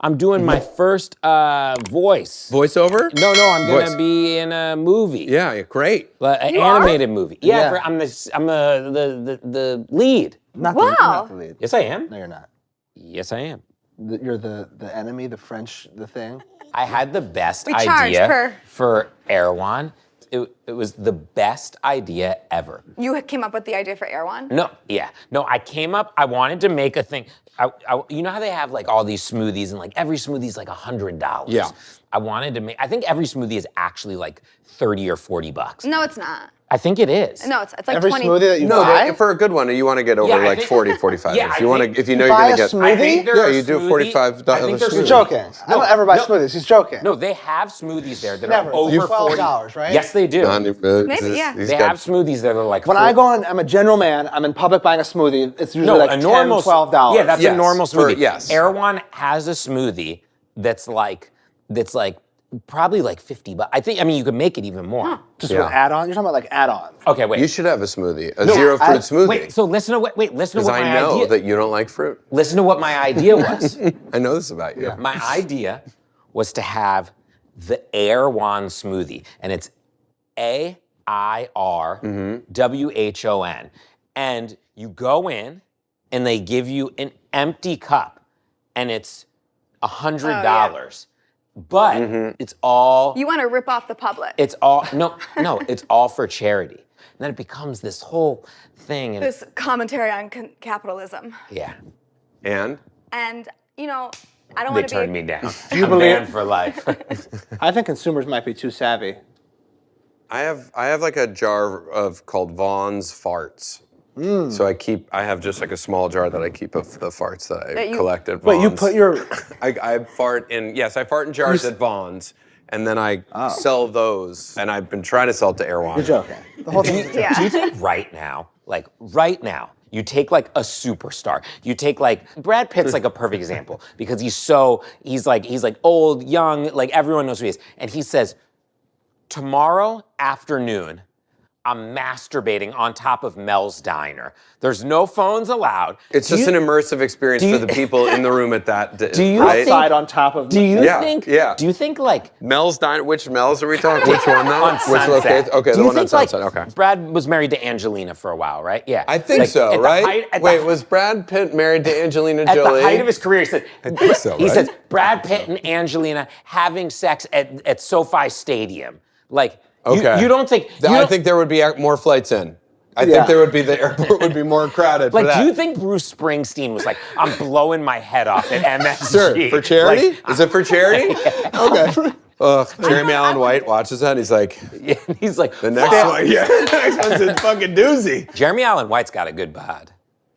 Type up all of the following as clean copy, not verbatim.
I'm doing my first voice. Voiceover? No, I'm gonna be in a movie. Yeah, great. An animated movie. Yeah, I'm the lead. Not Wow. the lead. Yes, I am. No, you're not. Yes, I am. You're the enemy, the French, the thing. I had the best We charge idea per- for Erewhon. It was the best idea ever. You came up with the idea for Erewhon? No, I wanted to make a thing. You know how they have like all these smoothies and like every smoothie is like $100? Yeah. I think every smoothie is actually like 30 or 40 bucks. No, it's not. I think it is. No, it's like Every 20. smoothie that you No, buy. for a good one, you want to get over Yeah, I like think- 40, 45. Yeah, if you want to, if you know you're buy going to a get. smoothie? I think Yeah, you do $45 smoothie. You're joking. I don't ever buy smoothies. He's joking. No, they have smoothies there that Never. are over It's like $40. $12, right? Yes, they do. Maybe, yeah. They have smoothies that are like. When I go on, I'm a general man. I'm in public buying a smoothie. It's usually like a normal $10, $12. Yeah, that's Yes, a normal for- smoothie. yes. Erewhon has a smoothie that's like probably like 50 bucks. I mean, you could make it even more. Just with add-on. You're talking about like add-ons. Okay, wait. You should have a smoothie, a zero fruit smoothie. Wait, so listen to what my I know idea. that you don't like fruit. Listen to what my idea was. I know this about you. My idea was to have the Erewhon smoothie, and it's AIRWHON, and you go in, and they give you an empty cup, and it's $100, but it's all. You want to rip off the public. It's all no, it's all for charity, and then it becomes this whole thing. And This commentary on capitalism. yeah, And And, you know, I don't they want to be... turned me down. you I'm believe- banned for life. I think consumers might be too savvy. I have like a jar called Vaughn's farts. So I have just like a small jar that I keep of the farts that I collected. But you Vaughn's. put your... I fart in jars at Vaughn's, and then I sell those, and I've been trying to sell it to Erewhon. You're joking. The whole thing. Yeah. Do you think right now, you take like a superstar, you take like Brad Pitt's like a perfect example because he's like old, young, like everyone knows who he is, and he says, tomorrow afternoon, I'm masturbating on top of Mel's Diner. There's no phones allowed. It's just an immersive experience for the people in the room at that. Do you right? Outside on top of... Do you think? Yeah. Do you think like Mel's Diner? Which Mel's are we talking? Which one though? on Which Sunset? location? Okay, Do the you one on think, like, Sunset. Okay. Brad was married to Angelina for a while, right? Yeah. I think Like, so, at the right? height- at the Wait, height- was Brad Pitt married to Angelina At Jolie? the height of his career, he said, think so, he right? says, Brad Pitt and Angelina having sex at SoFi Stadium. Like, Okay. you don't think... I think there would be more flights in. I think the airport would be more crowded for Like, that. do you think Bruce Springsteen was like, I'm blowing my head off at MSG? Sure, for charity? Like, Is it for charity? Okay. Jeremy Allen White watches that. He's like, he's like, the next one, the next one's a fucking doozy. Jeremy Allen White's got a good bod.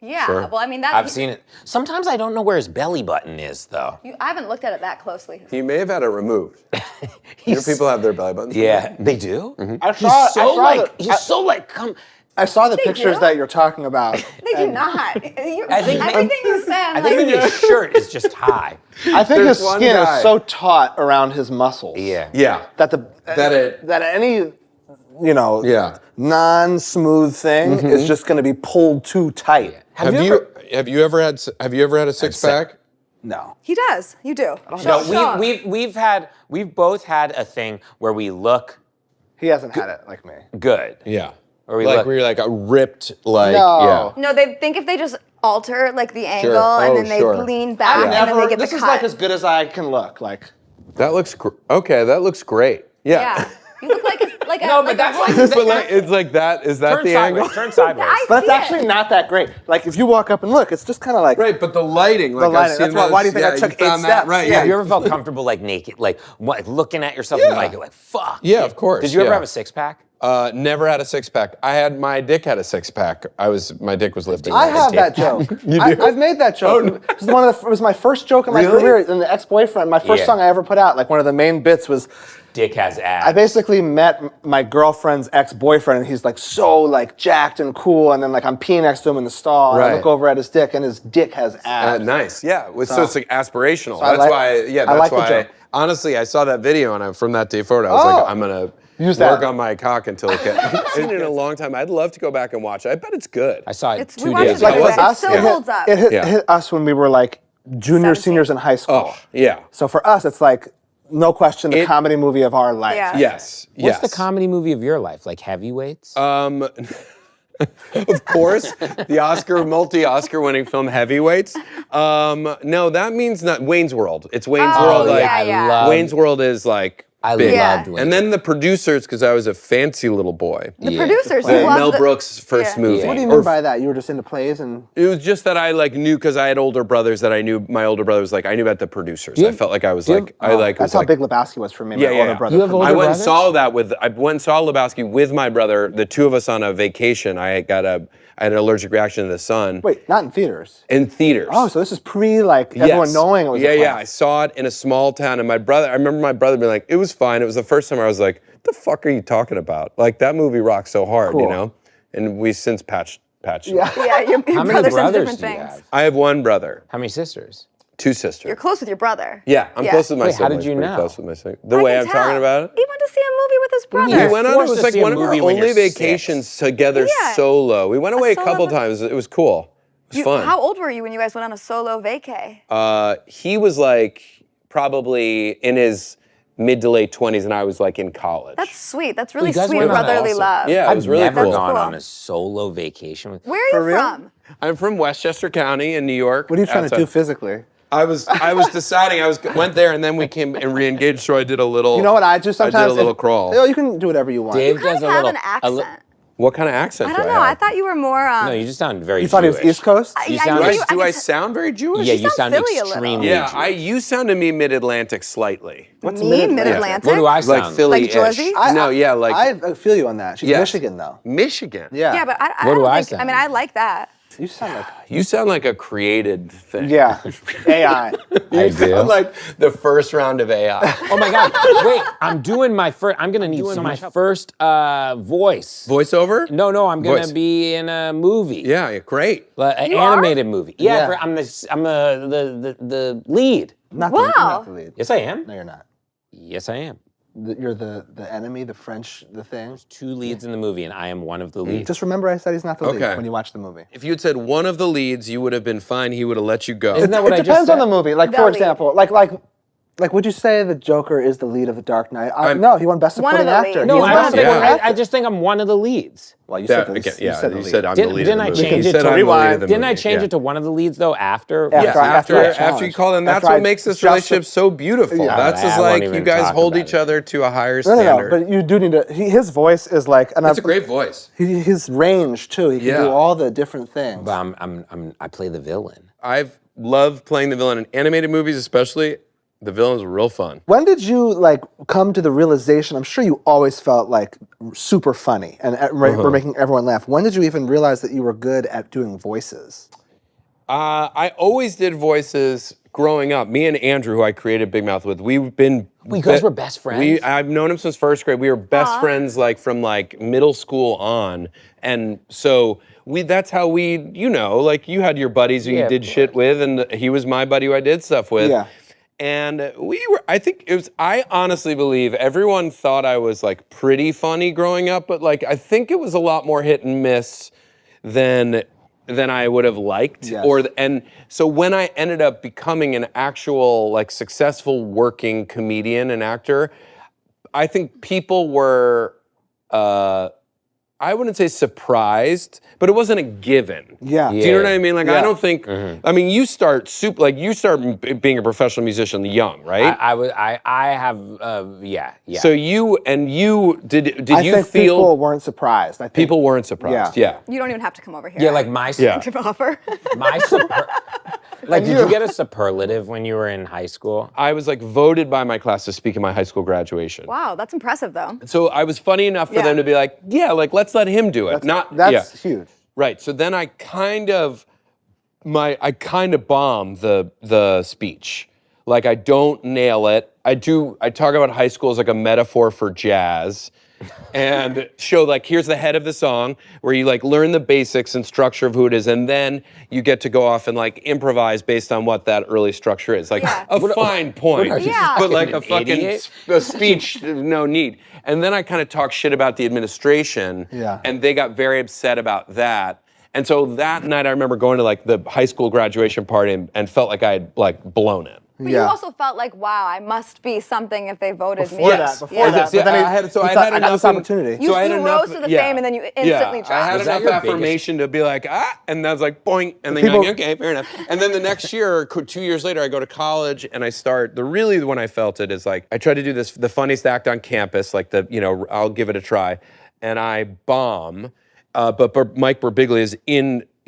Yeah, Sure. well, I mean, that... I've seen it. Sometimes I don't know where his belly button is, though. I haven't looked at it that closely. He may have had it removed. You know, people have their belly buttons. Yeah, they do? I saw the pictures do? that you're talking about. They do not. think Everything you said, I I'm think maybe like... his shirt is just high. I think There's his one skin guy- is so taut around his muscles. Yeah. Yeah. That any Yeah. non-smooth thing is just going to be pulled too tight. Have you ever had a six pack? No. He does. You do. No, we've both had a thing where we look He hasn't had it like me. good. Yeah. Or we Like look, where you're like a ripped like No. No, they think if they just alter like the angle Oh, and then they sure. lean back and then they get This the is cut. like as good as I can look. Like that looks okay. That looks great. Yeah. You look like a No, but like that's a like- horse. But like it's like that. Is that turn the sideways, angle? turn sideways. I But it's see actually it. not that great. Like if you walk up and look, it's just kind of like Right, but the lighting. Like lighting, I've that's seen why do you those- think I yeah, took you 8 found that, steps? right? Have you ever felt comfortable like naked, like looking at yourself and like fuck? Yeah, of course. Did you ever yeah. have a six pack? Never had a six pack. My dick had a six pack. My dick was lifting. I have that joke. I've made that joke. It was my first joke in my career. And the ex-boyfriend, my first song I ever put out, like one of the main bits was, Dick has abs. I basically met my girlfriend's ex-boyfriend, and he's like so like jacked and cool, and then like I'm peeing next to him in the stall, and I Right. look over at his dick, and his dick has abs. Nice. Yeah. So it's like aspirational. I That's like- why. Yeah. I That's like the why. joke. Honestly, I saw that video, and from that day forward, I was like, I'm gonna Use work that. on my cock until it gets. I haven't seen it in a long time. I'd love to go back and watch it. I bet it's good. I saw it It's- we 2 watched days it ago. the other day. It us, still holds up. It hit Yeah. us when we were like juniors, 17. seniors in high school. Oh, yeah. So for us, it's like, no question, the comedy movie of our life. Yeah. Yes. What's the comedy movie of your life? Like Heavyweights? Of course, the multi-Oscar winning film Heavyweights. No, that means not Wayne's World. It's Wayne's World. Like, yeah. love, Wayne's World is like I big. loved Wayne's And then the producers, because I was a fancy little boy. The producers, you Mel love Brooks' first movie. What do you mean by that? You were just into plays and... It was just that I like knew, because I had older brothers that I knew. My older brother was like, I knew about the producers. I felt like I was like, That's how Big Lebowski was for me. My older brother. You have older I went and brothers? saw that I went and saw Lebowski with my brother. The two of us on a vacation. I had an allergic reaction to the sun. Wait, not in theaters. In theaters. Oh, so this is pre everyone knowing it was a I saw it in a small town, and I remember my brother being like, it was fine. It was the first time I was like, what the fuck are you talking about? Like, that movie rocks so hard, you know? And we've since patched it. Yeah, your How many brothers into brothers different do you things. have? I have one brother, How many sisters? 2 sisters. You're close with your brother. Yeah, I'm close with my Wait, siblings. how did you pretty know? Close with my siblings. The way I'm talking about it. He went to see a movie with his brother. You're We went on, it forced was to like see a one of our movie when only you're vacations together Yeah. solo. We went away a solo couple vac- times. It was cool. It was fun. How old were you when you guys went on a solo vacay? He was like probably in his mid to late 20s, and I was like in college. That's sweet. That's really you guys sweet went on brotherly awesome. love. Yeah, it I've was really never cool. gone Cool. on a solo vacation with. Where are you real? from? I'm from Westchester County in New York. What are you trying to outside. do physically? I was deciding. went there, and then we came and re-engaged. So I did a little. You know what I do sometimes? I did a little crawl. You can do whatever you want. Dave You kind does of a have little. an accent. What kind of accent? I don't do know. I have? thought you were more. No, you just sound very. You thought he was Jewish. East Coast? You I sound knew like- you- Do I could- sound very Jewish? Yeah, You you sound sound Philly a little. extremely. Yeah, Jewish. you sound to me mid-Atlantic slightly. What's Me, Mid-Atlantic? Mid-Atlantic? What do I sound? Like Philly-ish. Like Jersey? No, yeah, like I feel you on that. She's Yes. Michigan, though. Michigan. Yeah. Yeah, but I What don't do I think. sound? I mean, I like that. You sound like... You sound like a created thing. Yeah. AI. I You sound do. like the first round of AI. Oh my God! Wait, I'm doing my first. I'm gonna need my first voice. Voiceover? No, I'm gonna Voice. be in a movie. Yeah, great. An You are? animated movie. Yeah, Yeah. I'm the lead. Not Wow. you're not the lead. Yes, I am. No, you're not. Yes, I am. You're the enemy, the French, the thing. 2 leads in the movie, and I am one of the leads. Just remember I said he's not the lead Okay. when you watch the movie. If you had said one of the leads, you would have been fine. He would have let you go. Isn't that what I It just depends on said? the movie. Like, The for lead. example, like, would you say the Joker is the lead of The Dark Knight? I'm- No, he won Best One of Supporting the Actor. leads. No, He won I Best don't think. Yeah. Supporting I Actor. just think I'm one of the leads. Well, you said the Okay, lead. yeah, You said the you lead. said I'm the Didn't- lead didn't of I the change movie. it You said to I'm the lead rewind? of the Didn't I movie, change yeah. it to one of the leads though after? After I After you challenged. call them, that's After I what makes this just- relationship so beautiful. Yeah. That's just I won't like even you guys talk hold about each it. other to a higher No, standard. but you do need to. His voice is like, and That's a great voice. his range too. He can Yeah. do all the different things. But I play the villain. I've loved playing the villain in animated movies, especially. The villains were real fun. When did you like come to the realization? I'm sure you always felt like super funny and were making everyone laugh. When did you even realize that you were good at doing voices? I always did voices growing up. Me and Andrew, who I created Big Mouth with, we've been. You guys were best friends? I've known him since first grade. We were best friends like from like middle school on, and so that's how we. You know, like you had your buddies who Yeah, you of did shit with, and he was my buddy who I did stuff with. Yeah. And I think it was, I honestly believe everyone thought I was like pretty funny growing up, but like I think it was a lot more hit and miss than I would have liked. Yes. And so when I ended up becoming an actual like successful working comedian and actor, I think people were, I wouldn't say surprised, but it wasn't a given. Yeah. Do you know what I mean? Like, I Yeah. don't think, I mean, you start being a professional musician young, right? I have yeah. So did you I think feel people weren't surprised. I think people weren't surprised? Yeah. Yeah. You don't even have to come over here. Yeah, like my Yeah. offer. my like did you get a superlative when you were in high school? I was like voted by my class to speak at my high school graduation. Wow, that's impressive though. So I was funny enough for Yeah. them to be like, yeah, like let's let him do it. That's huge. Right. So then I kind of bomb the speech. Like I don't nail it. I talk about high school as like a metaphor for jazz and show like here's the head of the song where you like learn the basics and structure of who it is, and then you get to go off and like improvise based on what that early structure is. Like Yeah. a fine point. are you, Yeah. But like a fucking fucking idiot? a speech, no need. And then I kind of talk shit about the administration, Yeah. and they got very upset about that. And so that night I remember going to like the high school graduation party and felt like I had like blown it. But you also felt like, wow, I must be something if they voted me. Before that. But Yeah, then I had I got this opportunity. You, I had you enough, rose to the fame and then you instantly dropped. I had Was that enough your biggest- affirmation to be like, and I was like, boing, and then People- going, okay, fair enough. And then the next year, 2 years later, I go to college and I start, when I felt it is like, I tried to do the funniest act on campus, like I'll give it a try. And I bomb, but Mike Birbiglia is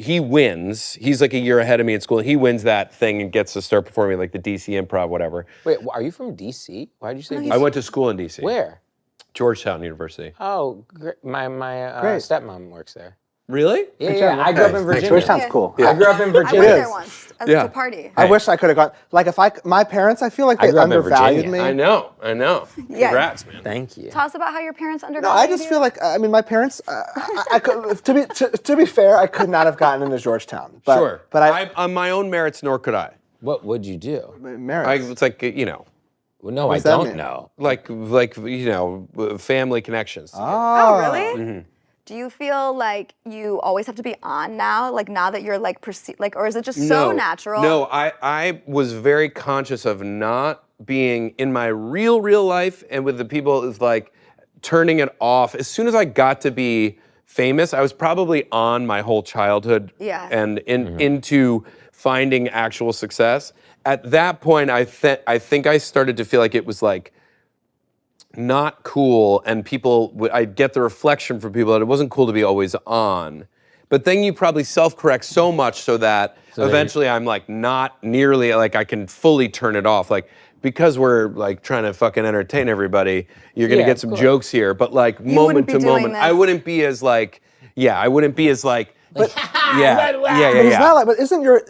he wins. He's like a year ahead of me in school. He wins that thing and gets to start performing like the DC Improv, whatever. Wait, are you from DC? Why did you say DC? I went to school in DC. Where? Georgetown University. Oh, my Great. stepmom works there. Really? Yeah, I grew up in Virginia. Georgetown's cool. I grew up in I went Virginia. there once as Yeah. a party. I wish I could have gone. Like my parents, I feel like I they grew up in undervalued Virginia. me. I know. Yeah. Congrats, man. Thank you. Tell us about how your parents No, undervalued I just feel like my parents. I could, to be fair, I could not have gotten into Georgetown. But, Sure. But I on my own merits, nor could I. What would you do? merits. It's like, Well, no, I does that don't mean? know. like family connections. Oh, really? Mm-hmm. Do you feel like you always have to be on now? Like now that you're like or is it just so natural? No, I was very conscious of not being in my real life and with the people is like turning it off. As soon as I got to be famous, I was probably on my whole childhood and into finding actual success. At that point, I think I started to feel like it was like not cool, and I'd get the reflection from people that it wasn't cool to be always on. But then you probably self-correct so much so that eventually I'm like not nearly like I can fully turn it off. Like because we're like trying to fucking entertain everybody, you're gonna get some jokes here. But like moment to moment, I wouldn't be as like, I wouldn't be as like, But yeah. not like. But isn't your?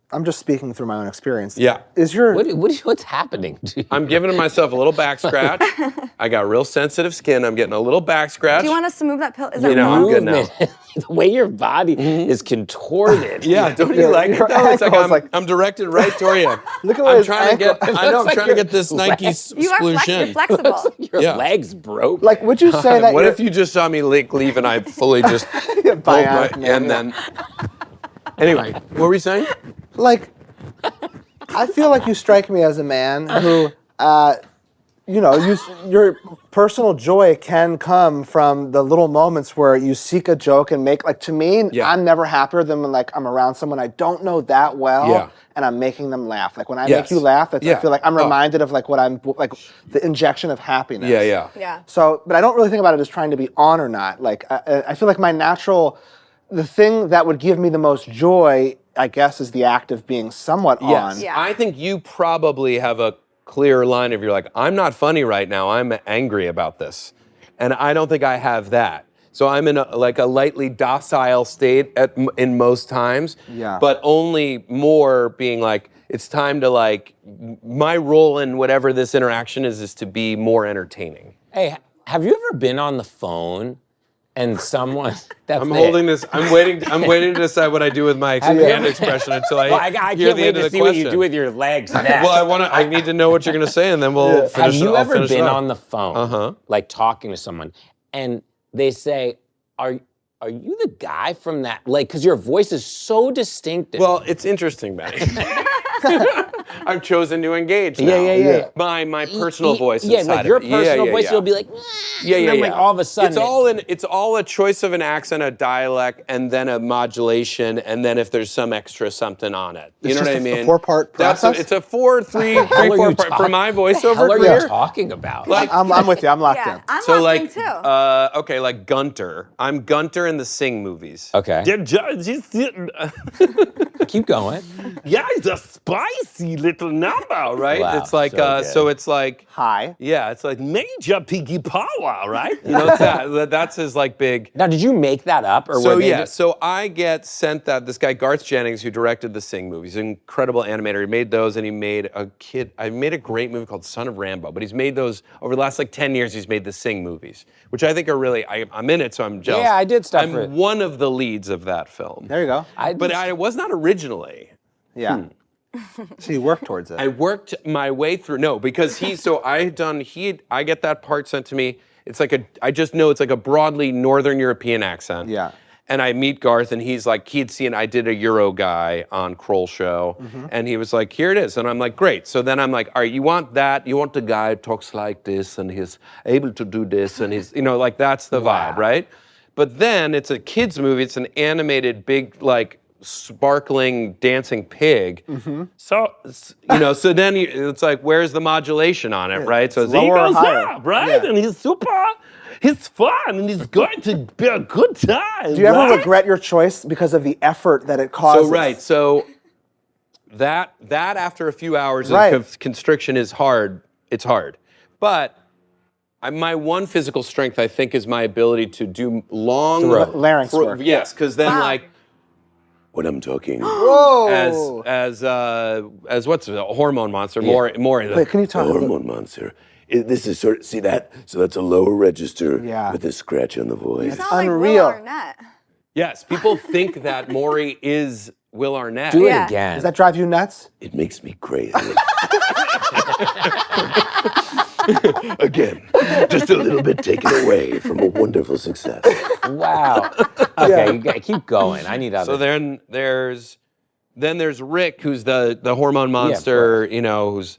I'm just speaking through my own experience. Yeah. Is your? What's happening to you? I'm giving myself a little back scratch. I got real sensitive skin. I'm getting a little back scratch. Do you want us to move that pill? Is that I'm wrong? good now. The way your body is contorted. Yeah, don't you like it? Though? It's like I'm directed right toward you. Look at I'm his trying to ankle. get. I know. I'm trying to get this Nike You are sploosh you're in. flexible. Your Yeah. legs broke. Like, would you say that? What you're- if you just saw me leave and I fully just pulled Bionic my, man, and then. Anyway, what were you saying? Like, I feel like you strike me as a man who, your personal joy can come from the little moments where you seek a joke and make, like, to me, I'm never happier than when, like, I'm around someone I don't know that well and I'm making them laugh. Like, when I make you laugh, I feel like I'm reminded of, like, the injection of happiness. Yeah. So, but I don't really think about it as trying to be on or not. Like, I feel like the thing that would give me the most joy, I guess, is the act of being somewhat on. Yeah. I think you probably have a clear line if you're like, I'm not funny right now, I'm angry about this. And I don't think I have that. So I'm in a lightly docile state in most times, but only more being like, it's time to like, my role in whatever this interaction is to be more entertaining. Hey, have you ever been on the phone and someone that's I'm holding this. I'm waiting to decide what I do with my hand expression until I, I hear can't the wait end of to the see question. what you do with your legs next. Well, I need to know what you're going to say, and then we'll Have finish. you I'll ever finish it been up. on the phone, like talking to someone, and they say, "Are you the guy from that?" Like, because your voice is so distinctive. Well, it's interesting, Benny. I've chosen to engage now. Yeah. My personal voice. Yeah, inside like your of it. personal voice, you'll be like, Yeah. and then like all of a sudden, It's all a choice of an accent, a dialect, and then a modulation, and then if there's some extra something on it. You know what I mean? A 4-part process? It's a 4 part for my voiceover What are career. you talking about? Like, I'm with you. I'm locked Yeah. in. I'm so locked like, in too. okay, like Gunter. I'm Gunter in the Sing movies. Okay, keep going. Yeah, it's a spicy little number, right? Wow, it's like, so good. so it's like, Hi. yeah, it's like Major Piggy Power, right? You know, it's that. That's his like big. Now, did you make that up, or So were they yeah, just- so I get sent that this guy Garth Jennings, who directed the Sing movies, an incredible animator. He made those, and he made I made a great movie called Son of Rambo. But he's made those over the last like 10 years. He's made the Sing movies, which I think are really. I'm in it, so I'm jealous. Yeah, I did stuff for it. I'm one of the leads of that film. There you go. But I was not originally. Yeah. So you work towards it. I worked my way through. No, because I get that part sent to me. It's like I just know it's like a broadly Northern European accent. Yeah. And I meet Garth, and he's like, I did a Euro guy on Kroll show, and he was like, here it is. And I'm like, great. So then I'm like, all right, you want that? You want the guy who talks like this, and he's able to do this, and he's, like, that's the vibe, right? But then it's a kid's movie. It's an animated, big, like, sparkling, dancing pig. So, so then it's like, where's the modulation on it, right? So he goes up, right? And he's fun, and he's going to be a good time. Do you ever regret your choice because of the effort that it causes? So that after a few hours of constriction is hard. It's hard. But my one physical strength, I think, is my ability to do long larynx work. Yes, because then like when I'm talking. Whoa! As what's a hormone monster? More. Wait, can you talk? Hormone monster. This is sort of, see that? So that's a lower register with a scratch on the voice. It's not like Will unreal. Arnett. Yes, people think that Maury is Will Arnett. Do it again. Does that drive you nuts? It makes me crazy. Again, just a little bit taken away from a wonderful success. Wow. Okay, you gotta keep going. I need other. So then there's Rick, who's the hormone monster, who's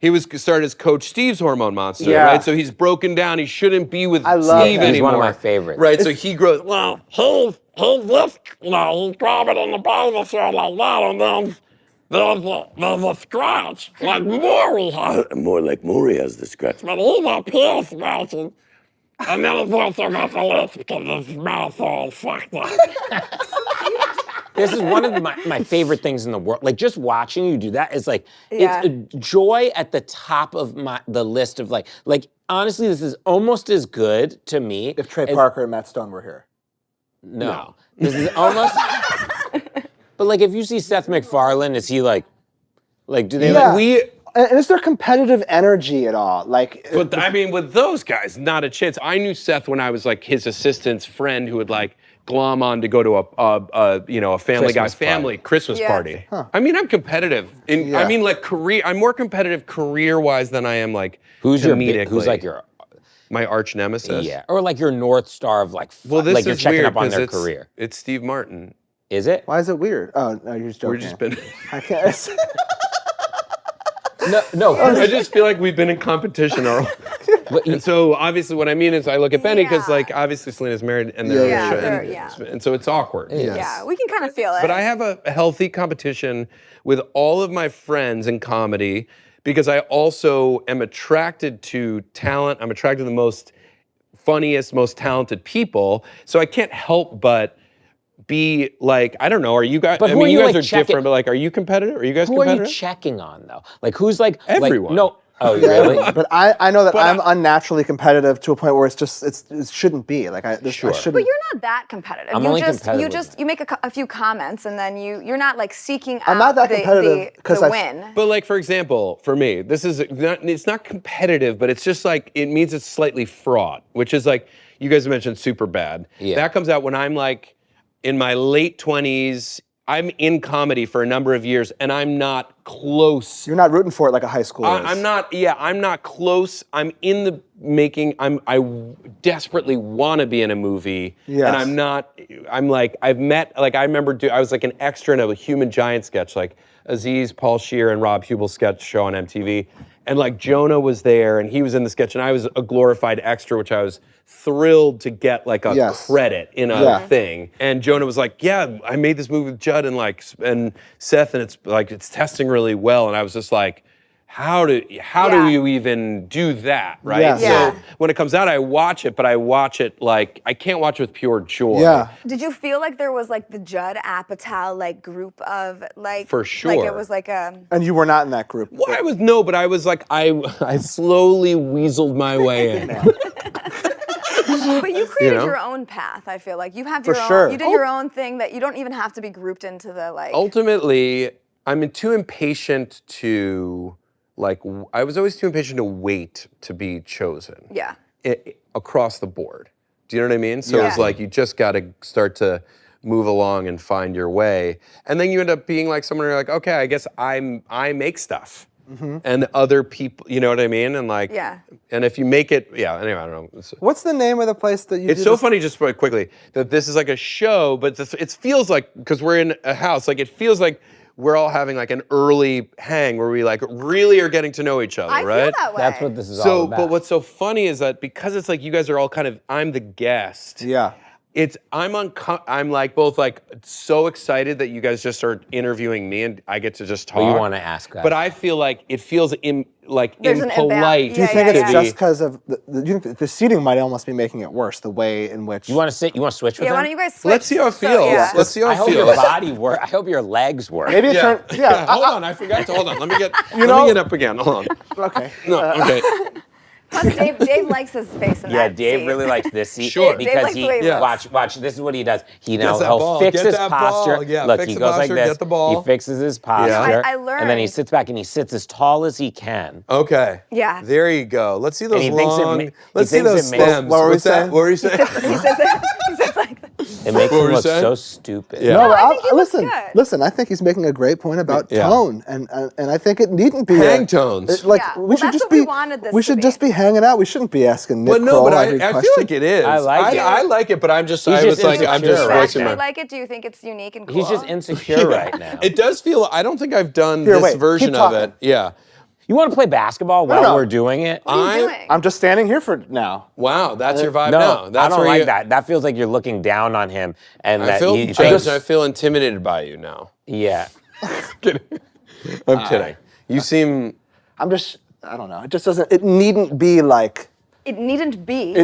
he was started as Coach Steve's hormone monster, right? So he's broken down. He shouldn't be with Steve anymore. He's one of my favorites. Right, so he grows, well, he's this, he's grabbing in the baby shirt like that, and then there's a scratch, like Maury has. More like Maury has the scratch. But he's up here scratching, and then he's also got the lips because his mouth all fucked up. This is one of my favorite things in the world. Like, just watching you do that is like, it's a joy at the top of the list of like, honestly, this is almost as good to me. If Trey Parker and Matt Stone were here. No. This is almost, but like, if you see Seth MacFarlane, is he like do they and is there competitive energy at all? Like, but I mean, with those guys, not a chance. I knew Seth when I was like his assistant's friend who would like glom on to go to a Family Guy family Christmas party. I mean, I'm competitive. I mean, like I'm more competitive career-wise than I am like comedically. Who's like your my arch nemesis? Yeah, or like your North Star of like, well, this like you're is checking weird up on their it's, career. It's Steve Martin. Is it? why is it weird? Oh, no, you're just joking. We're just been. I can't. No. I just feel like we've been in competition and so obviously what I mean is I look at Benny because like obviously Selena's married and and so it's awkward. Yeah, we can kind of feel it. But I have a healthy competition with all of my friends in comedy because I also am attracted to talent. I'm attracted to the most funniest, most talented people. So I can't help but be like, I don't know, are you guys, but I mean, you guys are checking? different, but like, are you competitive? Are you guys competitive? Who are you checking on though? Like, who's like, everyone. Like, no. Oh, really? But I know that I'm unnaturally competitive to a point where it shouldn't be. Like I shouldn't. But you're not that competitive. I'm only competitive. You make a few comments and then you're not like seeking out I'm not that competitive the win. But like, for example, for me, it's not competitive, but it's just like, it means it's slightly fraught, which is like, you guys mentioned Superbad. Yeah. That comes out when I'm like in my late 20s. I'm in comedy for a number of years, and I'm not close. You're not rooting for it like a high schooler is. I'm not. Yeah, I'm not close. I'm in the making. I desperately want to be in a movie, and I'm not. I'm like, I've met. Like, I remember. I was like an extra in a Human Giant sketch, like Aziz, Paul Scheer, and Rob Hubel's sketch show on MTV, and like Jonah was there, and he was in the sketch, and I was a glorified extra, which I was thrilled to get like a credit in a thing. And Jonah was like, yeah, I made this movie with Judd and Seth, and it's testing really well. And I was just like, how do you even do that, right? Yeah. So when it comes out, I watch it, but I watch it like, I can't watch it with pure joy. Yeah. Did you feel like there was like the Judd Apatow like group of like, for sure, like it was like a, and you were not in that group. Well, but I was like, I slowly weaseled my way in. But you created your own path, I feel like. You have your own, you did your own thing that you don't even have to be grouped into the like. Ultimately, I'm too impatient to, like, I was always too impatient to wait to be chosen. Yeah. Across the board. Do you know what I mean? So it's like, you just got to start to move along and find your way. And then you end up being like someone who's like, okay, I guess I make stuff. and other people, you know what I mean? And like, and if you make it, anyway, I don't know. What's the name of the place that you It's so funny, just quickly, that this is like a show, but it feels like, because we're in a house, like it feels like we're all having like an early hang where we like really are getting to know each other, right? I feel that way. That's what this is all about. But what's so funny is that because it's like you guys are all kind of, I'm the guest. Yeah. I'm like both like so excited that you guys just are interviewing me and I get to just talk. Well, you want to ask that. But I feel like it feels impolite. Do you think it's just because of the seating might almost be making it worse? The way in which you want to sit, you want to switch with Yeah, him? why don't you guys switch? Let's see how it feels. Let's see how I it hope feels. your body work. I hope your legs work. maybe it turned. Yeah. Hold on, I forgot to hold on. Let me get. Let me get up again. Hold on. Okay. No. Okay. Plus, Dave likes his face in that Dave seat. really likes this seat. Sure. Dave Because likes the way he looks. watch. This is what he does. Gets that He'll ball, fix get his that posture. ball. Yeah, Look, fix he the goes posture, like this. get the ball. He fixes his posture. I learned. And then he sits back and he sits as tall as he can. Okay. Yeah. There you go. Let's see those he thinks long. he Let's see thinks those it makes- stems. What were we What's that? saying? What were you saying? He says like that. It makes What him were you look saying? so stupid. Yeah. No, I think he looks listen, good. listen. I think he's making a great point about Yeah. tone, and I think it needn't be Hang tones. Like Yeah. we Well, should that's just what be. we wanted this we to should be. just be hanging out. We shouldn't be asking Nick But no, Kroll but every I question. feel like it is. I like it. I like it, but I'm just. He's I just was like, I'm insecure just Do you right voicing actually my. like it? Do you think it's unique and cool? He's just insecure right now. It does feel. I don't think I've done Here, this wait, version keep of talking. it. Yeah. You want to play basketball while no. we're doing it? What are you doing? I'm just standing here for now. Wow, that's your vibe No, now. That's I don't where like you, that. That feels like you're looking down on him, and I that feel he judged. thinks, I feel intimidated by you now. yeah. I'm kidding. You seem. I'm just. I don't know. It just doesn't. It needn't be like. It needn't be.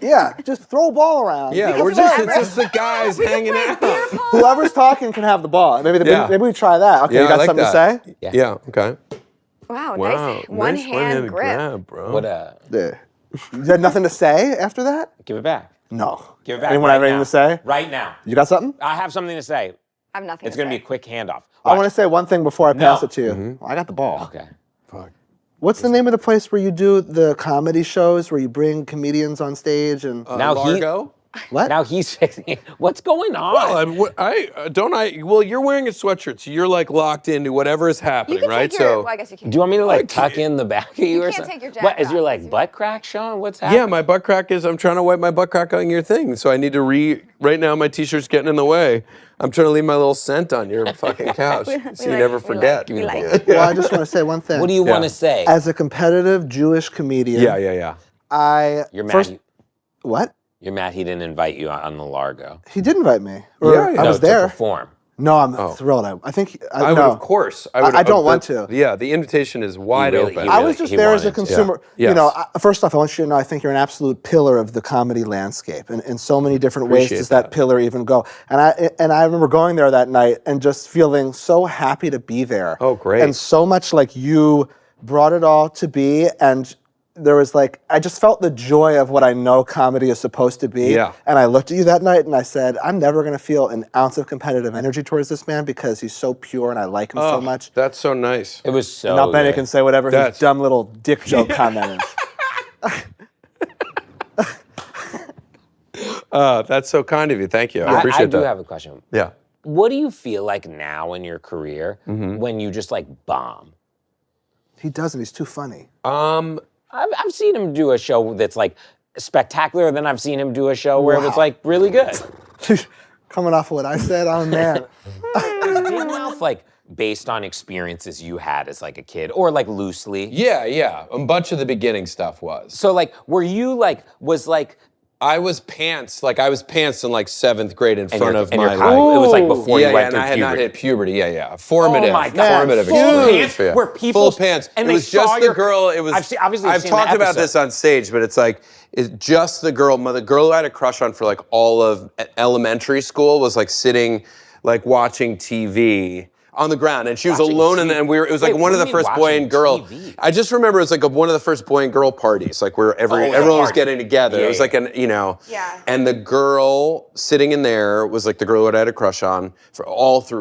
Yeah, just throw a ball around. Yeah, we're just. It's just the guys hanging out. Whoever's talking can have the ball. Maybe Yeah. maybe we try that. Okay, Yeah, you I got like something that. to say? Yeah. Okay. Wow, Wow. nice one nice hand grip. grab, bro. What Yeah. You had nothing to say after that? Give it back. No. Give it back. Anyone right have anything now. to say? Right now. You got something? I have something to say. I have nothing It's to going to say. be a quick handoff. I want to say one thing before I pass No. it to you. I got the ball. Okay. Fuck. What's the name of the place where you do the comedy shows where you bring comedians on stage and Now he- Largo. what? Now he's fixing it. What's going on? Well, you're wearing a sweatshirt, so you're like locked into whatever is You happening, can right? take your, well, I guess you can't. Do you want me to like Okay. tuck in the back of you, or can't something? take your jacket What is your off, like because butt crack showing? What's happening? Yeah, my butt crack is. I'm trying to wipe my butt crack on your thing, so I need to right now. My t-shirt's getting in the way. I'm trying to leave my little scent on your fucking couch, so you like- never we forget. like- we like. Well, I just want to say one thing. What do you want to say? As a competitive Jewish comedian, Yeah. I You're mad. first what? You're mad he didn't invite you on the Largo. He did invite me. Or Yeah, I was to there. perform. No, I'm thrilled. I think I would, no. of course. I don't want to. Yeah, the invitation is wide really- open. he I really- was just he there as a wanted to. consumer. Yeah. You know, Yes. first off, I want you to know I think you're an absolute pillar of the comedy landscape, and in so many different ways Appreciate does that pillar even go. And I remember going there that night and just feeling so happy to be there. Oh, great. And so much like you brought it all to be, and there was like I just felt the joy of what I know comedy is supposed to be. Yeah. And I looked at you that night and I said, I'm never going to feel an ounce of competitive energy towards this man because he's so pure and I like him so much. That's so nice. It was so Now Benny good. can say whatever his That's- dumb little dick joke comment is. That's so kind of you. Thank you. I appreciate I do that. have a question. Yeah. What do you feel like now in your career Mm-hmm. when you just like bomb? He doesn't. He's too funny. I've seen him do a show that's like spectacular, then I've seen him do a show where it was like really good. Coming off of what I said, I'm a man. Is Big Mouth like based on experiences you had as like a kid, or like loosely? Yeah. A bunch of the beginning stuff was. So like, were you like, was like, I was pants in like 7th grade in front of and my. your college- it was like before you yeah, went and through I had not puberty. hit puberty. Yeah. Formative. Oh my God. Formative Full experience. pants where people- full pants. and it they was just saw the your- girl. It was. obviously I've seen the talked about episode. this on stage, but it's like it's just the girl. The girl I had a crush on for like all of elementary school was like sitting, like watching TV. On the ground, and she was Watching alone, TV? and it was like Wait, one what of the do you mean first boy and watching girl. TV? I just remember it was like one of the first boy and girl parties, like where everyone was getting together. It was like Yeah. and the girl sitting in there was like the girl that I had a crush on for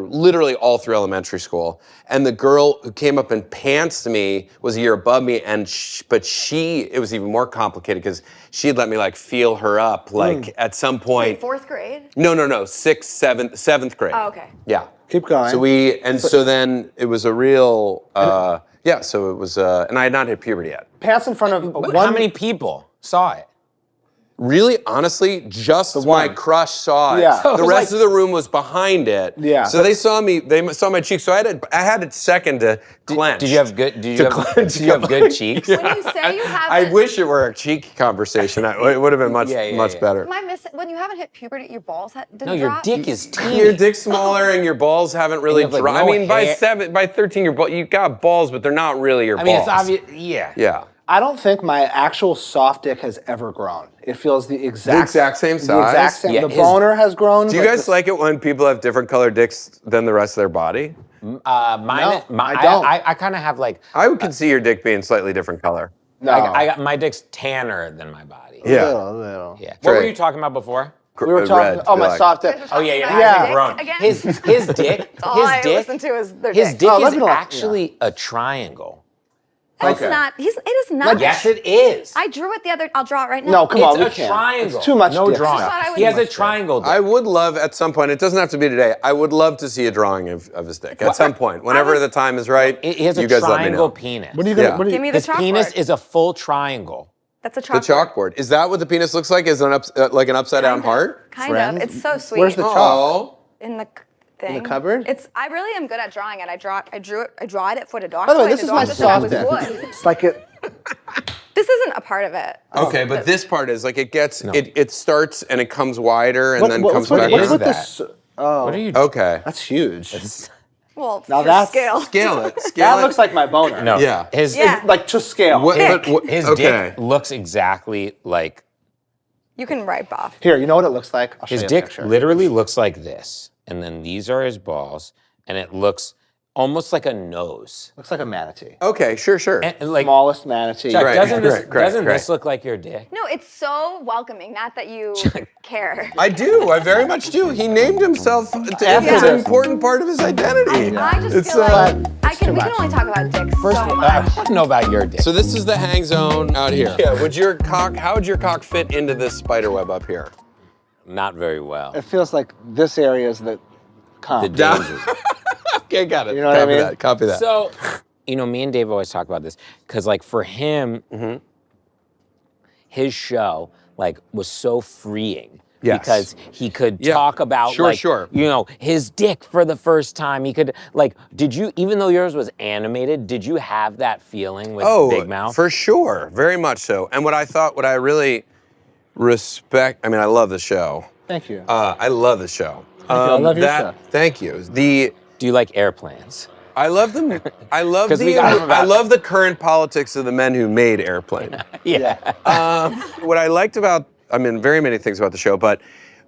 literally all through elementary school. And the girl who came up and pantsed me was a year above me, and it was even more complicated because she had let me like feel her up, like at some point. Wait, 4th grade? No, 6th, 7th grade. Oh, okay. Yeah. Keep going. So then it was a real, Yeah, so it was, and I had not hit puberty yet. Pants in front of How many people saw it? Really, honestly, just my crush saw it. Yeah. The rest of the room was behind it. Yeah. So they saw me. They saw my cheeks. So I had a second to clench. Did you have good? Did you have good cheeks? When you say you haven't, I wish it were a cheek conversation. It would have been much better. Am I when you haven't hit puberty, your balls didn't No, your drop? dick is teeny. Your dick's smaller and your balls haven't really you have, like, dropped. no I mean, hair. by 13, you got balls, but they're not really your balls. I mean, it's obvious. Yeah. Yeah. I don't think my actual soft dick has ever grown. It feels the exact same size? The exact same. Yeah, the his- boner has grown. Do you guys like it when people have different colored dicks than the rest of their body? I don't. I kind of have like. I could see your dick being slightly different color. No. I got my dick's tanner than my body. Yeah. Little. Yeah. What were Right. you talking about before? We were talking. Red, Oh, my like- soft dick. Oh yeah, yeah. Yeah. Hasn't grown. Again? His dick. all I his dick. listen to is their His dick. dick Oh, let is me know. actually a triangle. It's not. It is not. Yes, it is. I drew it the other. I'll draw it right now. No, come on, we It's a can't. triangle. It's too much No dick drawing. stuff. I thought I He has a would- triangle. Dick. I would love at some point, it doesn't have to be today, I would love to see a drawing of his dick at some point. Whenever the time is right, He has you a guys let me triangle know. penis. What are you gonna? Yeah. What are you, Give me the His chalkboard. penis is a full triangle. That's a The chalkboard. chalkboard. Is that what the penis looks like? Is it like an upside down heart? Kind Friends? of. It's so sweet. Where's the chalk? Oh. in the thing? cupboard? I really am good at drawing it. I drew it. I draw it for the dog. By the way, toy. this is my dog said I soft was dick. wood. It's like it. This isn't a part of it. Okay, but this part is like it gets, it starts and it comes wider and then comes back. What's is with that? this? Oh, What are you? Okay. that's huge. Well, Now for that's- scale. Scale it. Scale That it. looks like my boner. No. Yeah. His Yeah. Like to scale. What, Dick. his okay. dick looks exactly like You can wipe off. Here, you know what it looks like? I'll show his you a dick. picture. Literally looks like this, and then these are his balls, and it looks almost like a nose. Looks like a manatee. Okay, sure. And like, Smallest manatee. Chuck, Right, doesn't this great, doesn't great. this look like your dick? No, it's so welcoming. Not that you care. I do. I very much do. He named himself. It's After an this. important part of his identity. I just It's, feel like too we can much. only talk about dicks First, so I much. want to know about your dick. So this is the hang zone out here. Yeah. How would your cock fit into this spider web up here? Not very well. It feels like this area is the comp. The danger. Okay, got it. You know what I mean? Copy that. So, me and Dave always talk about this because, like, for him, his show, like, was so freeing. Yes. Because he could Yeah. talk about, Sure, like, sure. his dick for the first time. He could, like, even though yours was animated, did you have that feeling with Big Mouth? For sure. Very much so. And what I really respect, I mean, I love the show. Thank you. I love the show. I love your show. Thank you. Do you like airplanes? I love them. I love 'Cause we got him about- I love the current politics of the men who made Airplane. Yeah. What I liked about, very many things about the show, but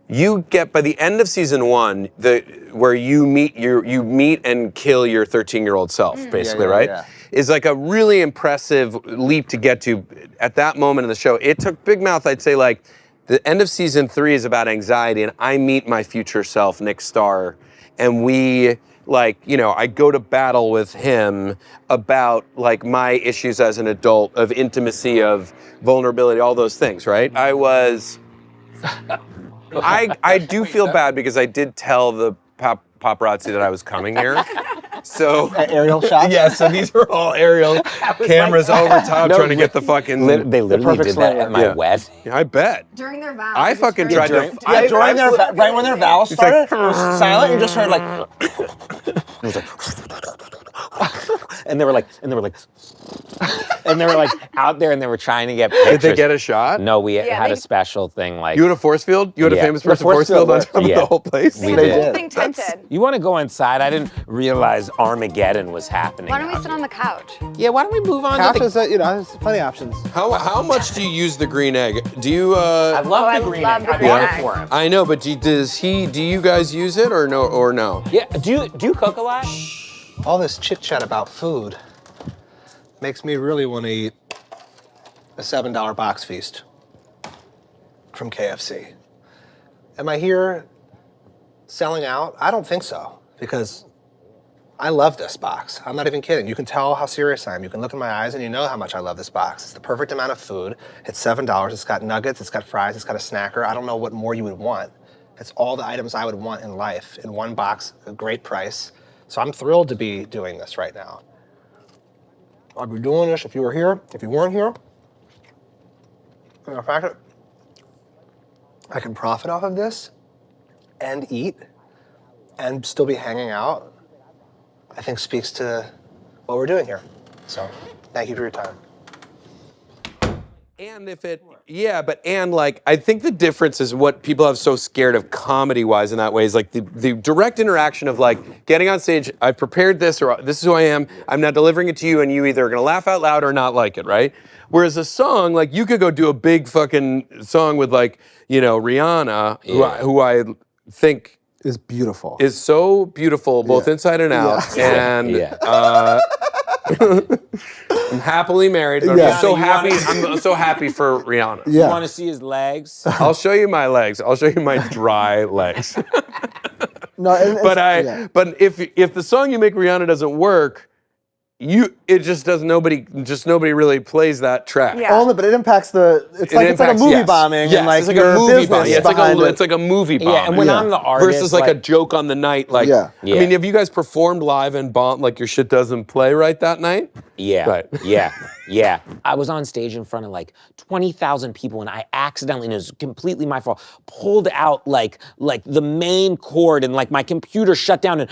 you get by the end of season 1, where you meet and kill your 13-year-old self, basically, yeah, right? yeah. Is like a really impressive leap to get to at that moment in the show. It took Big Mouth, I'd say, like the end of season 3 is about anxiety, and I meet my future self, Nick Starr, and we. I go to battle with him about like my issues as an adult, of intimacy, of vulnerability, all those things, right? I do feel bad because I did tell the paparazzi that I was coming here. So Aerial shots? yeah, so these are all aerial cameras over top trying to get the fucking. They literally perfect did that slam. at my Yeah. wedding. Yeah, I bet. During their vows. I fucking tried to. Right when their vows started, it was silent. You just heard like. And they were like, out there, and they were trying to get pictures. Did they get a shot? No, we Yeah, had they- a special thing like. You had a force field? You had a Yeah. famous person force force field on field, top of yeah. the whole place? They They had the whole did. thing tinted. You want to go inside? I didn't realize Armageddon was happening. Why don't we sit on the couch? Yeah, why don't we move on to Couches, there's plenty of options. How much do you use the green egg? Do you? I love I the green love egg. the I green bought egg. it for him. I know, but do you guys use it or no? Yeah, do you cook a lot? All this chit chat about food makes me really want to eat a $7 box feast from KFC. Am I here selling out? I don't think so, because I love this box. I'm not even kidding. You can tell how serious I am. You can look in my eyes and you know how much I love this box. It's the perfect amount of food. It's $7. It's got nuggets, it's got fries, it's got a snacker. I don't know what more you would want. It's all the items I would want in life in one box, a great price. So I'm thrilled to be doing this right now. I'd be doing this if you were here. If you weren't here, and the fact that I can profit off of this and eat and still be hanging out, I think speaks to what we're doing here. So, thank you for your time. And I think the difference is what people have so scared of comedy-wise in that way is like the direct interaction of like getting on stage, I've prepared this or this is who I am, I'm now delivering it to you and you either are gonna laugh out loud or not like it, right? Whereas a song, like you could go do a big fucking song with like, Rihanna, who I think is beautiful. Is so beautiful, both inside and out. Yeah. And I'm happily married, but I'm so happy for Rihanna. Yeah. You want to see his legs? I'll show you my legs. I'll show you my dry legs. But if the song you make Rihanna doesn't work, it just does nobody really plays that track. Yeah. Only, but it impacts it's like a movie bombing and like it's like your a movie business bombing. It's like a movie bombing. Yeah, and when I'm the artist, versus like a joke on the night. Like, I mean, have you guys performed live and bombed like your shit doesn't play right that night? Yeah. Right. Yeah. I was on stage in front of like 20,000 people and I accidentally, and it was completely my fault, pulled out like the main cord and like my computer shut down and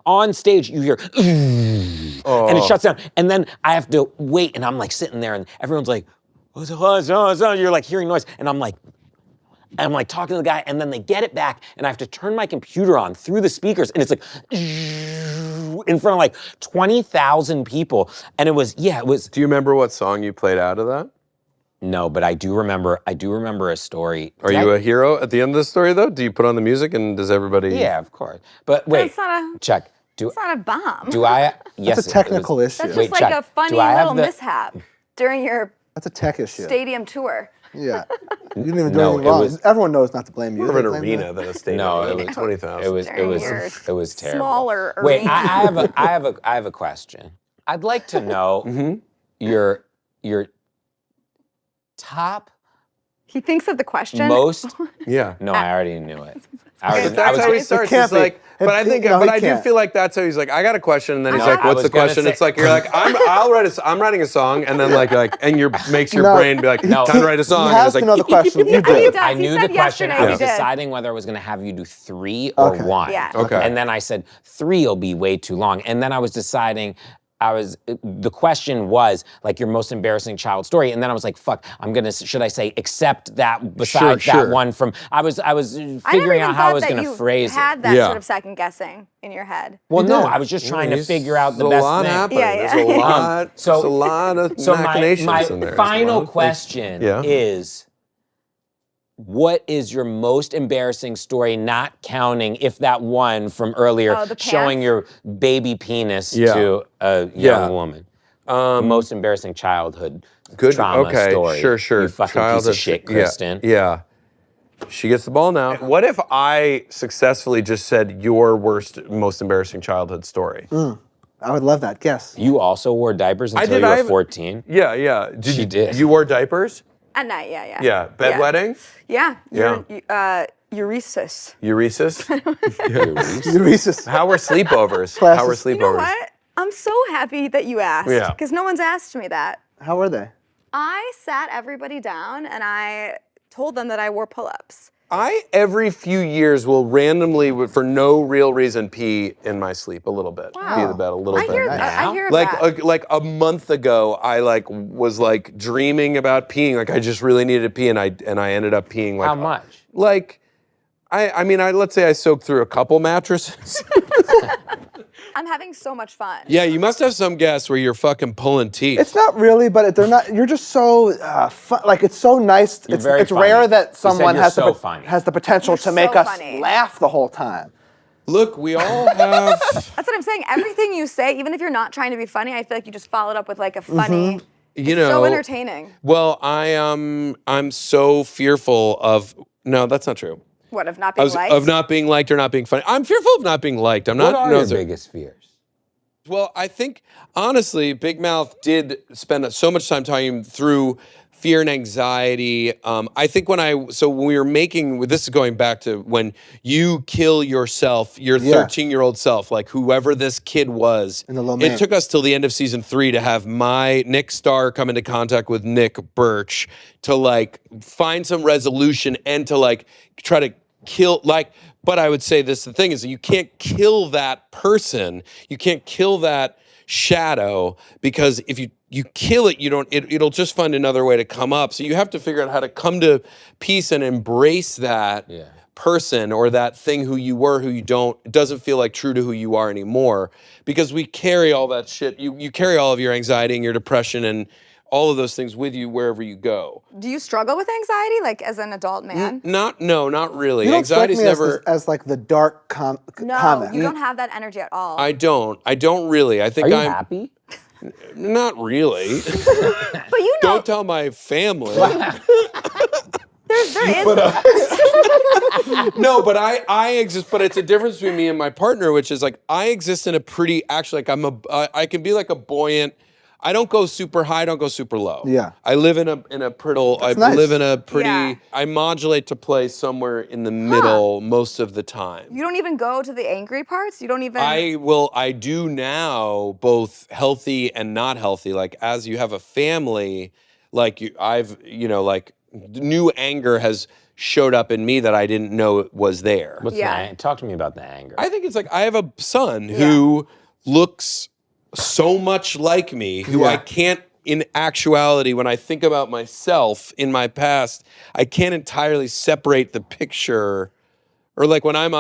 on stage you hear and it shuts down. And then I have to wait and I'm like sitting there and everyone's like, you're like hearing noise. And I'm like talking to the guy and then they get it back and I have to turn my computer on through the speakers and it's like in front of like 20,000 people. And it was. Do you remember what song you played out of that? No, but I do remember a story. Are you a hero at the end of the story though? Do you put on the music and does everybody? Yeah, of course. But wait, check. It's not a bomb. Do I? Yes, that's a technical issue. That's just like a funny little mishap during your that's a tech issue. Stadium tour. Yeah. You didn't even do anything wrong. Everyone knows not to blame you. More of an arena than a stadium. No, it was 20,000. It was terrible. Smaller arena. Wait, I have a question. I'd like to know your top. He thinks of the question. Most. Yeah. No, I already knew it. That's how he starts. It's like, but I do feel like that's how he's like, I got a question, and then he's like, what's the question? It's like you're like, I'm writing a song, and then makes your brain be like, time to write a song. He has to know the question. You do. I knew the question. I was deciding whether I was going to have you do 3 or 1. Yeah. Okay. And then I said 3 will be way too long, and then I was deciding. The question was like your most embarrassing child story, and then I was like, "Fuck, should I say except that besides that one from?" I was figuring out how I was going to phrase it. Had that sort of second guessing in your head. Well, no, I was just trying to figure out the best thing. Yeah. There's a lot of machinations in there. My final question is. What is your most embarrassing story, not counting if that one from earlier showing your baby penis to a young woman? Most embarrassing childhood trauma story. Sure. You fucking piece of shit, Kristen. Yeah. She gets the ball now. What if I successfully just said your most embarrassing childhood story? I would love that. Guess. You also wore diapers until you were 14? Yeah. She did. You wore diapers? At night, yeah. Yeah, bedwetting? Yeah. Uresis. Uresis? Uresis. How were sleepovers? You know what? I'm so happy that you asked. Yeah. Because no one's asked me that. How were they? I sat everybody down and I told them that I wore pull-ups. I, every few years, will randomly, for no real reason, pee in my sleep a little bit. Wow. Pee in the bed a little bit. I hear that. Like a month ago, I was dreaming about peeing. Like I just really needed to pee, and I ended up peeing. Like, how much? Like, let's say I soaked through a couple mattresses. I'm having so much fun. Yeah, you must have some gas where you're fucking pulling teeth. It's not really, but they're not. You're just so fun. Like it's so nice. It's rare that someone has the potential to make us laugh the whole time. Look, we all have. That's what I'm saying. Everything you say, even if you're not trying to be funny, I feel like you just followed up with like a funny. You know, so entertaining. Well, I'm so fearful of. No, that's not true. What, of not being liked? Of not being liked or not being funny. I'm fearful of not being liked. I'm not. What are your biggest fears? Well, I think honestly, Big Mouth did spend so much time talking through fear and anxiety. I think when we were making, this is going back to when you kill yourself, your 13-year-old self, like whoever this kid was. It took us till the end of season 3 to have Nick Starr come into contact with Nick Birch to like find some resolution and to like try to kill, like, but I would say the thing is that you can't kill that person. You can't kill that shadow, because if you kill it, it'll just find another way to come up. So you have to figure out how to come to peace and embrace that person or that thing who you were, who you don't, it doesn't feel like true to who you are anymore, because we carry all that shit. You carry all of your anxiety and your depression and all of those things with you wherever you go. Do you struggle with anxiety, like as an adult man? Not really. You don't Anxiety's strike me never as like the dark No, comic. you don't have that energy at all. I don't really. I think Are you I'm happy? Not really. But you know, Don't tell my family. there is. No, but I exist. But it's a difference between me and my partner, which is like I exist in a pretty like I can be like a buoyant. I don't go super high, I don't go super low. Yeah. I live in a pretty. Yeah. I modulate to play somewhere in the middle most of the time. You don't even go to the angry parts? You don't even... I do now, both healthy and not healthy. Like as you have a family, like new anger has showed up in me that I didn't know was there. Talk to me about the anger. I think it's like I have a son who looks so much like me, who I can't, in actuality, when I think about myself in my past, I can't entirely separate the picture, or like when I'm,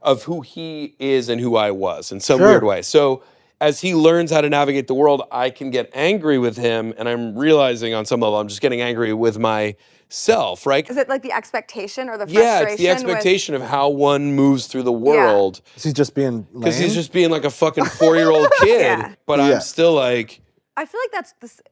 of who he is and who I was in some weird way. So as he learns how to navigate the world, I can get angry with him, and I'm realizing on some level I'm just getting angry with myself, right? Is it like the expectation or the frustration? Yeah, it's the expectation of how one moves through the world. Is he just being lame? Because he's just being like a fucking 4-year-old kid. But I'm still like... I feel like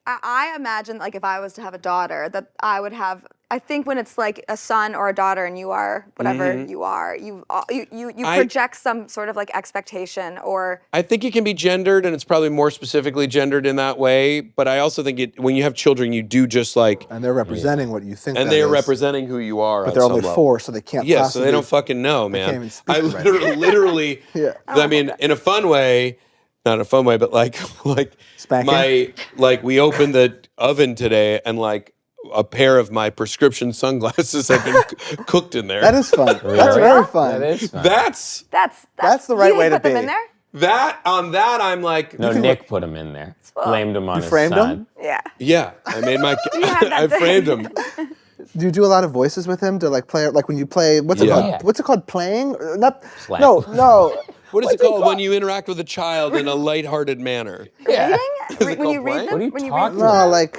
I imagine like if I was to have a daughter, that I would have... I think when it's like a son or a daughter and you are whatever you are, you project some sort of like expectation or... I think it can be gendered, and it's probably more specifically gendered in that way, but I also think when you have children, you do just like... And they're representing what you think and they're representing who you are. But they're only 4, so they can't possibly... so they don't fucking know, man. They can't even speak literally... I mean, in a fun way... Not in a fun way, but like Spanking? we opened the oven today and like a pair of my prescription sunglasses have been cooked in there. That is fun. That's very fun. That is fun. That's the right way to put them be. in there? I'm like... No, Nick put him in there. Blamed him on his framed son. him? Yeah. Yeah, I made my... I framed him. Do you do a lot of voices with him to like play, like when you play, what's it called? Yeah. What's it called? Playing? Not, Slang. no. What is it called when you interact with a child in a lighthearted manner? Reading? it When you called read playing? them? What are you When you talking read them? No, like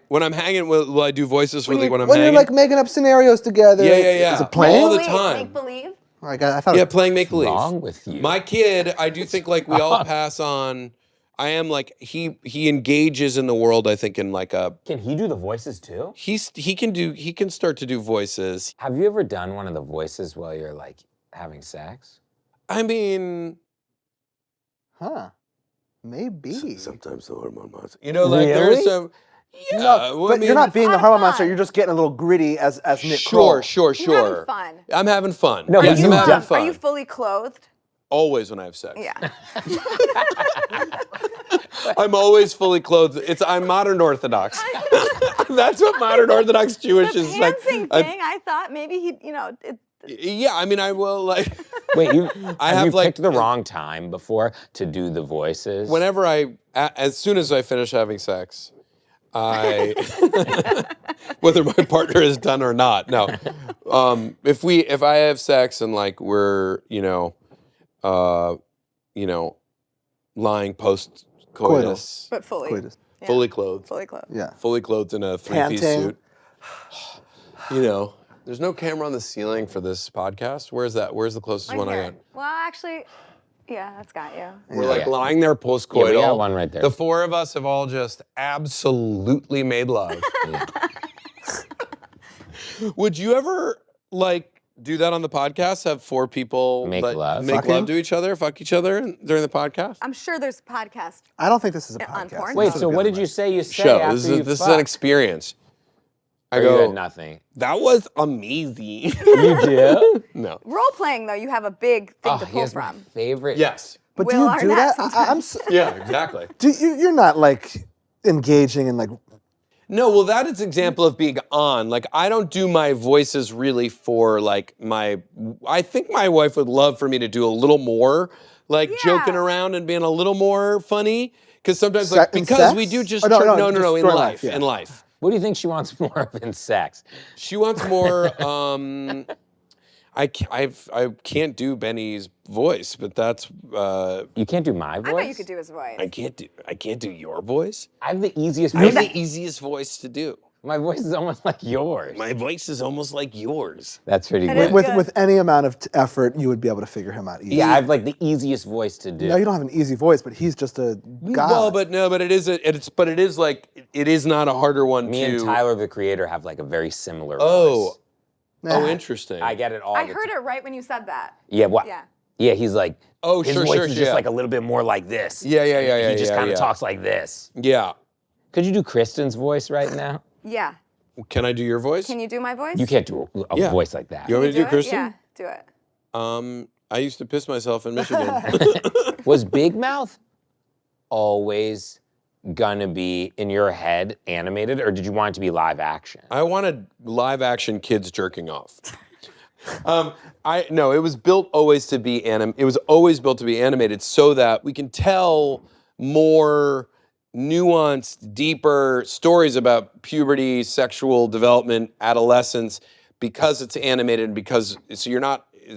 When I'm hanging, will I do voices for when I'm when hanging? you're like making up scenarios together. Yeah. Is it playing? All the Make time. believe? I thought Playing make believe. What's wrong with you? My kid, I do think like we all pass on. I am like he engages in the world. I think in like a. Can he do the voices too? He can start to do voices. Have you ever done one of the voices while you're like having sex? I mean. Huh. Maybe. Sometimes the hormone monster. You know, like Really? there's some. Yeah, No, but you're not being the hormone monster. You're just getting a little gritty as Nick Kroll. Sure. You're having fun. I'm having fun. No, but yes, I'm having fun. Are you fully clothed? Always when I have sex. Yeah. I'm always fully clothed. I'm modern Orthodox. That's what modern Orthodox Jewish is like. Dancing thing. I thought maybe he, Yeah, I mean, I will like. Wait, have you like, picked the wrong time before to do the voices? Whenever as soon as I finish having sex, whether my partner is done or not. No, if I have sex and like we're lying post coitus, but fully. Coitus. Yeah. fully clothed. Fully clothed. Yeah. Fully clothed in a 3-piece Panting. suit. There's no camera on the ceiling for this podcast. Where's that? Where's the closest Right one I here. got? Well, actually, yeah, that's got you. We're like lying there post-coital. Yeah, we got one right there. The 4 of us have all just absolutely made love. Would you ever like do that on the podcast? Have 4 people Make love to each other, fuck each other during the podcast? I'm sure there's a podcast. I don't think this is a On podcast. porn? Wait, so what did you say? You say Show. after This you is fuck? an experience. I Or go, you had nothing. that was amazing. You do? No. Role playing though, you have a big thing to pull Here's my from. favorite. Yes. But Will do you do Arnett that? sometimes. Yeah, exactly. You're not like engaging in like. No, well, that is an example of being on. Like, I don't do my voices really for like I think my wife would love for me to do a little more, like joking around and being a little more funny. Because sometimes, like, because we do just, no, in life, in life. What do you think she wants more of in sex? She wants more, I can't do Benny's voice, but that's You can't do my voice? I bet you could do his voice. I can't do your voice. I have the easiest I voice. have the easiest voice to do. My voice is almost like yours. My voice is almost like yours. That's pretty It good. is. With any amount of effort, you would be able to figure him out easily. Yeah, I have like the easiest voice to do. No, you don't have an easy voice, but he's just a god. Well, but it is not a harder one Me to. and Tyler, the creator, have like a very similar Oh, voice. oh, interesting. I get it all I the heard time. it right when you said that. Yeah, what? Yeah. Yeah, he's like, Oh, his sure, voice sure, is just yeah. like a little bit more like this. Yeah. He just kind of yeah. talks like this. Yeah. Could you do Kristen's voice right now? Yeah. Can I do your voice? Can you do my voice? You can't do a Yeah. voice like that. You want me to do it? Kristen? Yeah, do it. I used to piss myself in Michigan. Was Big Mouth always gonna be in your head animated, or did you want it to be live action? I wanted live action kids jerking off. No, it was built always to be It was always built to be animated so that we can tell more nuanced, deeper stories about puberty, sexual development, adolescence, because it's animated and because it's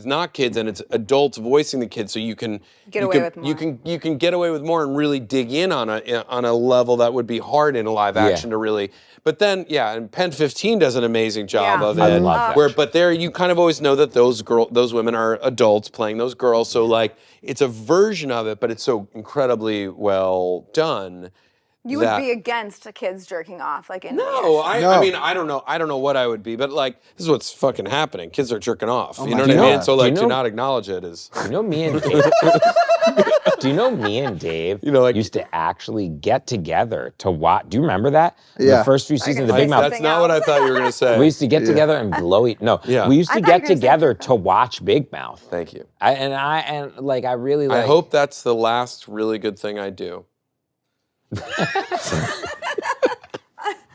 not kids and it's adults voicing the kids, so you can Get away with more. You can get away with more and really dig in on a level that would be hard in a live action to really. But then, and Pen 15 does an amazing job of it. I love that. But there, you kind of always know that those women are adults playing those girls. So like, it's a version of it, but it's so incredibly well done. You would be against kids jerking off, like in No, I mean, I don't know what I would be, but like, this is what's fucking happening. Kids are jerking off. You know what I mean? So like, to not acknowledge it is. You know me and Dave. Do you know me and Dave used to actually get together to watch? Do you remember that? Yeah. The first few seasons of the Big Mouth. That's not what I thought you were gonna say. We used to get together and blow each. No, Yeah. we used to I thought you get were gonna say together to watch Big Mouth. Thank you. I really like. I hope that's the last really good thing I do.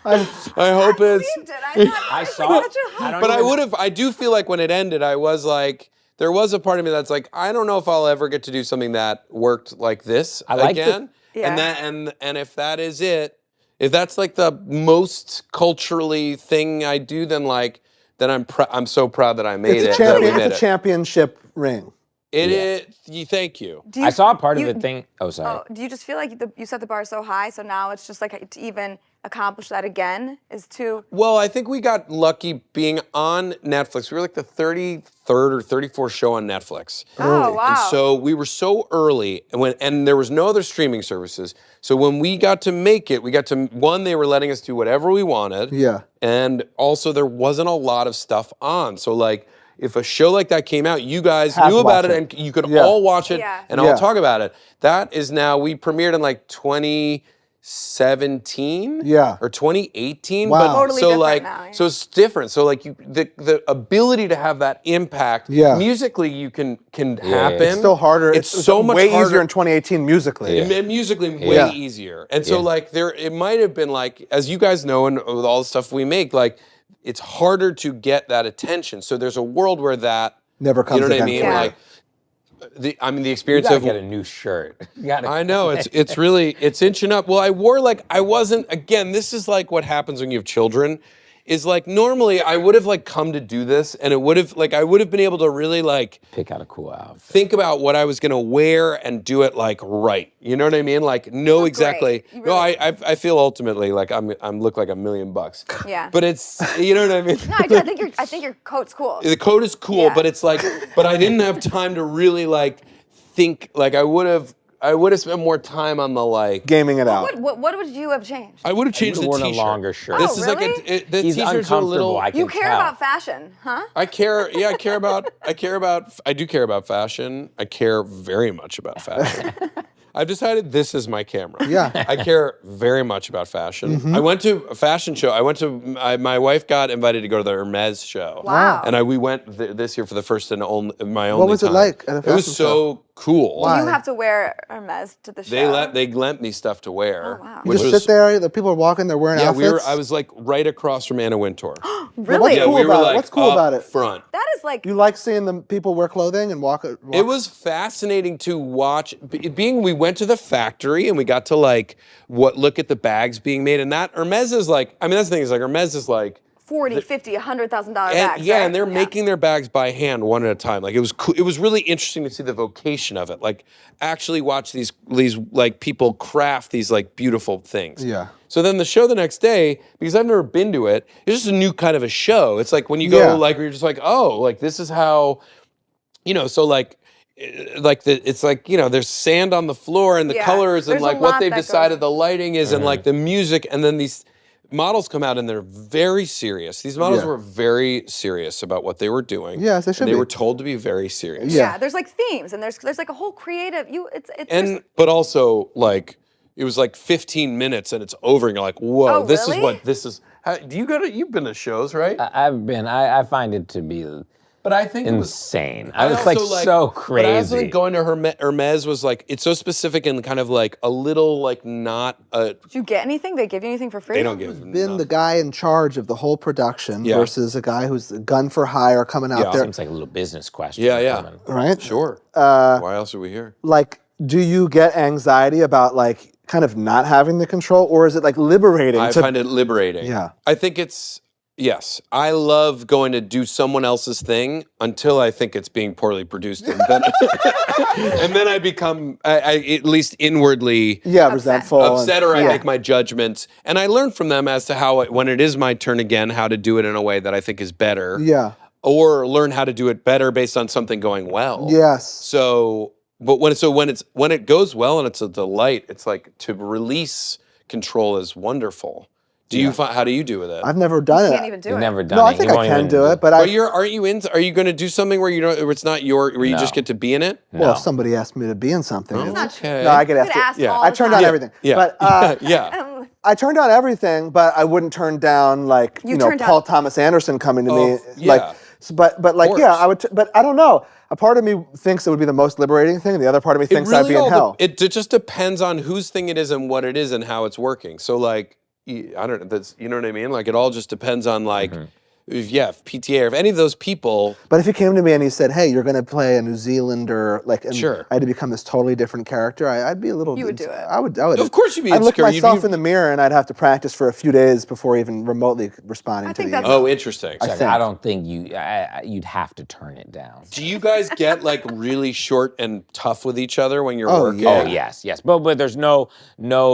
I hope it's. I saw it. I do feel like when it ended, I was like, there was a part of me that's like, I don't know if I'll ever get to do something that worked like this again. And if that is it, if that's like the most culturally thing I do, then I'm so proud that I made It's it. a championship ring. Thank you. I saw a part of the thing. Oh, sorry. Do you just feel like you set the bar so high, so now it's just like to even accomplish that again is too... Well, I think we got lucky being on Netflix. We were like the 33rd or 34th show on Netflix. Oh, wow. And so we were so early, and there was no other streaming services. So when we got to make it, they were letting us do whatever we wanted. Yeah. And also there wasn't a lot of stuff on. So like, if a show like that came out, you guys knew about it and you could all watch it and all talk about it. That is now, we premiered in like 2017 or 2018. Wow. But Totally so different like, now, so it's different. So like the ability to have that impact musically, you can happen. It's still harder. It's so much way harder. easier in 2018 musically. Musically, way easier. And so like it might have been like, as you guys know, and with all the stuff we make, like, it's harder to get that attention. So there's a world where that never comes. You know what I again. mean? Yeah. Like, the experience You of gotta get a new shirt. I know it's really inching up. Well, I wasn't. Again, this is like what happens when you have children. Is like normally I would have like come to do this, and it would have like I would have been able to really like pick out a cool outfit. Think about what I was gonna wear and do it like right. You know what I mean? Like know exactly. Really... No, I feel ultimately like I'm look like $1 million. Yeah. But it's you know what I mean? No, I think your coat's cool. The coat is cool, but it's like, but I didn't have time to really like think. Like I would have spent more time on the like gaming it out. What would you have changed? I would have changed the worn t-shirt. a longer shirt. This is really? like the He's t-shirts are a little. uncomfortable. I can You care tell. about fashion, huh? I do care about fashion. I care very much about fashion. I've decided this is my camera. Yeah. I care very much about fashion. I went to a fashion show. My wife got invited to go to the Hermes show. Wow. And we went this year for the first and my only What was it time. like at a It was fashion so cool. Why? You have to wear Hermes to the show. They lent me stuff to wear. Oh, wow. You just sit there, the people are walking, they're wearing outfits? I was like right across from Anna Wintour. Really? What's Yeah, cool we were about it? like What's cool up about it? front. That is like. You like seeing the people wear clothing and walk? It was fascinating to watch. We went to the factory and we got to look at the bags being made, and that Hermes is like. I mean, that's the thing is like Hermes is like. $40,000, $50,000, $100,000 bags. Yeah, right? and they're making their bags by hand, one at a time. Like it was cool. It was really interesting to see the vocation of it. Like actually watch these like people craft these like beautiful things. Yeah. So then the show the next day, because I've never been to it, it's just a new kind of a show. It's like when you go where you're just like, oh, like this is how, so it's like, there's sand on the floor and the colors and there's like a what lot they've that decided goes- the lighting is and like the music, and then these models come out and they're very serious. These models were very serious about what they were doing. Yes, they should They be. were told to be very serious. Yeah, there's like themes and there's like a whole creative. But also like it was like 15 minutes and it's over and you're like, whoa, Oh, this is really? what this is. You've been to shows, right? I've been. I find it to be But I think it was insane. I I was also, like so But I also crazy. think going to Hermes was like, it's so specific and kind of like a little like not a. Did you get anything? They give you anything for free? They don't give them. Been the guy in charge of the whole production Yeah. versus a guy who's gun for hire coming out there, Seems like a little business question. Yeah. coming. right? Sure. Why else are we here? Like, do you get anxiety about like kind of not having the control, or is it like liberating? I find it liberating. Yeah. I think it's. Yes, I love going to do someone else's thing until I think it's being poorly produced, and then, and then I become, I at least inwardly, resentful, upset, or I make my judgments, and I learn from them as to how, when it is my turn again, how to do it in a way that I think is better. Yeah. Or learn how to do it better based on something going well. Yes. So, but when it goes well and it's a delight, it's like to release control is wonderful. How do you do with it? I've never done it. Can't even do You've it. never done No, it. I think You I won't can even do it, but Are you going to do something where where it's not where you just get to be in it? well, if somebody asked me to be in something, It's not true. Okay. no, I get You asked. get asked to, all I the turned time. down everything. Yeah. But Yeah. I turned down everything, but I wouldn't turn down like You turned Paul down- Thomas Anderson coming to me yeah. like. But like course. I would. But I don't know. A part of me thinks it would be the most liberating thing, and the other part of me thinks I'd be in hell. It just depends on whose thing it is and what it is and how it's working. So like, I don't know. That's, you know what I mean? Like it all just depends on like, if PTA or if any of those people. But if he came to me and he said, "Hey, you're going to play a New Zealander," like, and Sure. I had to become this totally different character, I'd be a little. You would do it. I would. Of course you'd be I'd look insecure. You'd myself be- in the mirror and I'd have to practice for a few days before even remotely responding I to think the that's- email. Oh, interesting. I don't think you'd have to turn it down. Do you guys get like really short and tough with each other when you're Oh, working? yeah. Oh yes. But there's no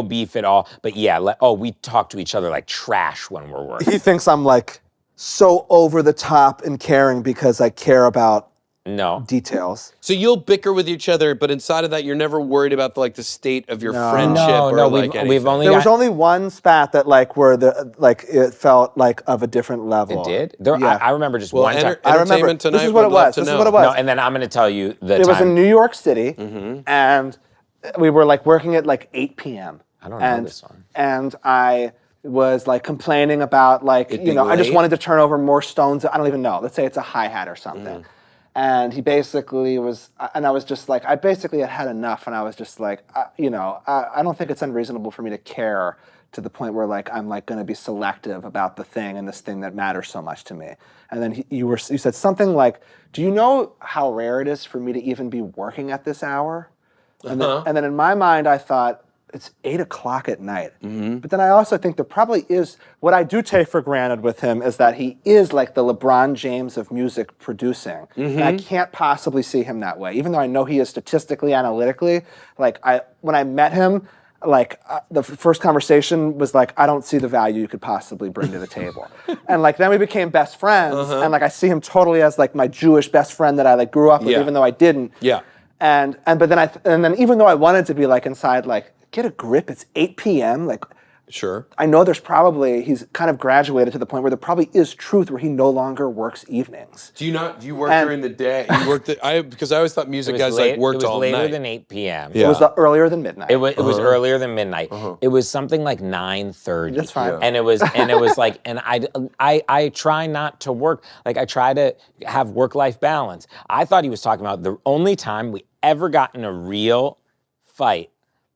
beef at all. But yeah, we talk to each other like trash when we're working. He thinks I'm like so over the top and caring because I care about No. details. So you'll bicker with each other, but inside of that, you're never worried about the state of your friendship or like anything. we've only There was got, only one spat that like where it felt like of a different level. It did. There, Yeah. I remember just Well, one time. I remember. entertainment tonight. This is what it would love was. to This is know. what it was. No, and then I'm going to tell you the It time. was in New York City, Mm-hmm. and we were like working at like 8 p.m. I don't know this one. And I was like complaining about like, It you know, being I just late? wanted to turn over more stones. I don't even know. Let's say it's a hi-hat or something. And he basically was, and I was just like, I basically had had enough, and I was just like, I don't think it's unreasonable for me to care to the point where like I'm like going to be selective about the thing and this thing that matters so much to me. And then you said something like, "Do you know how rare it is for me to even be working at this hour?" And then in my mind, I thought, it's 8 o'clock at night. But then I also think there probably is, what I do take for granted with him is that he is like the LeBron James of music producing. And I can't possibly see him that way. Even though I know he is statistically, analytically, like when I met him, like the first conversation was like, I don't see the value you could possibly bring to the table. And like then we became best friends, and like I see him totally as like my Jewish best friend that I like grew up with, even though I didn't. Yeah. But then even though I wanted to be like inside, like, get a grip, it's 8 p.m. Like, Sure. I know he's kind of graduated to the point where there probably is truth where he no longer works evenings. Do you work during the day? You work because I always thought music guys like worked all night. It was later than 8 p.m. Yeah. It was earlier than midnight. It was earlier than midnight. It was something like 9:30. That's fine. Yeah. And it was like, and I try not to work, like I try to have work-life balance. I thought he was talking about the only time we ever got in a real fight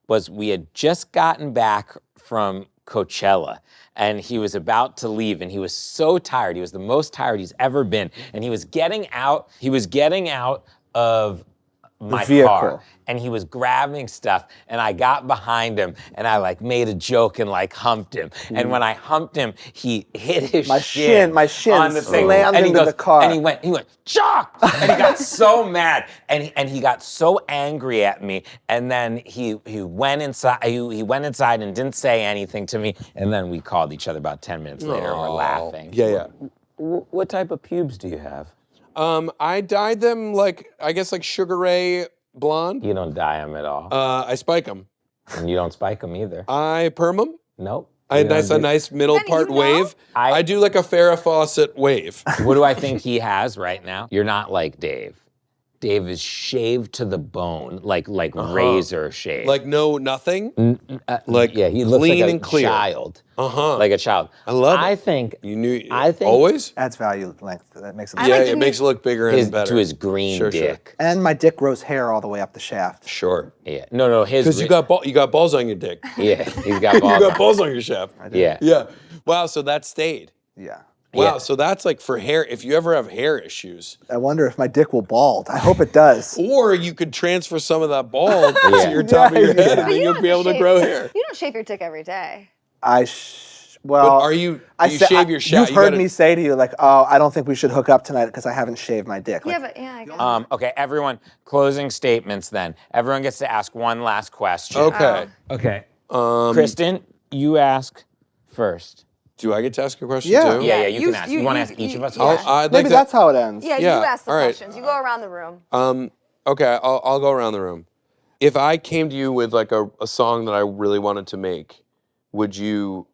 was we had just gotten back from Coachella, and he was about to leave, and he was so tired. He was the most tired he's ever been, and he was getting out of my car, and he was grabbing stuff, and I got behind him, and I like made a joke and like humped him, and when I humped him, he hit his shin on the thing, slammed and into the car, and he went, Chuck, and he got so mad, and he got so angry at me, and then he went inside, he went inside and didn't say anything to me, and then we called each other about 10 minutes later, and we're laughing. Yeah. What type of pubes do you have? I dyed them like Sugar Ray blonde. You don't dye them at all. I spike them. And you don't spike them either. I perm them. Nope. A nice middle part wave. I do like a Farrah Fawcett wave. What do I think he has right now? You're not like Dave. Dave is shaved to the bone, like razor shave. Like nothing? He looks clean like a and clear. Child. Like a child. I love it. I think always? Adds value length. That makes it it makes it look bigger and better. To his green dick. And my dick grows hair all the way up the shaft. Sure. Yeah. No, his. Because you got balls on your dick. Yeah, he's got balls. You got balls on your shaft. Yeah. Yeah. Wow, so that stayed. Yeah. Wow, so that's like for hair, if you ever have hair issues. I wonder if my dick will bald. I hope it does. Or you could transfer some of that bald to your top of your head, and then you'll be able to grow hair. You don't shave your dick every day. But you shave your shaft? You've heard me say to you, like, oh, I don't think we should hook up tonight because I haven't shaved my dick. Yeah, like, but I guess. Okay, everyone, closing statements then. Everyone gets to ask one last question. Okay. Okay. Kristen, you ask first. Do I get to ask a question Yeah. too? Yeah, you can ask. You want to ask each of us? Maybe that's how it ends. Yeah, you ask the questions. You go around the room. Okay, I'll go around the room. If I came to you with like a song that I really wanted to make, would you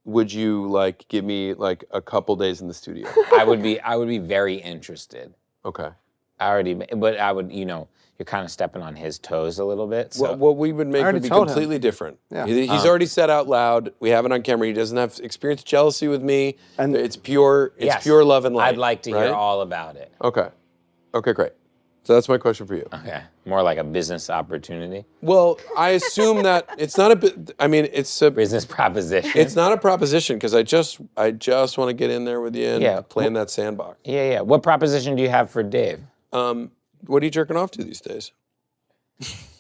like give me like a couple days in the studio? I would be very interested. Okay. But I would, you're kind of stepping on his toes a little bit. So. What we would make would be completely different. Yeah. He's already said out loud. We have it on camera. He doesn't have experienced jealousy with me. And it's pure. It's pure love and light. I'd like to hear all about it. Okay. Okay, great. So that's my question for you. Okay. More like a business opportunity. Well, I assume that it's not it's a business proposition. It's not a proposition because I just want to get in there with you and play in that sandbox. Yeah. What proposition do you have for Dave? What are you jerking off to these days?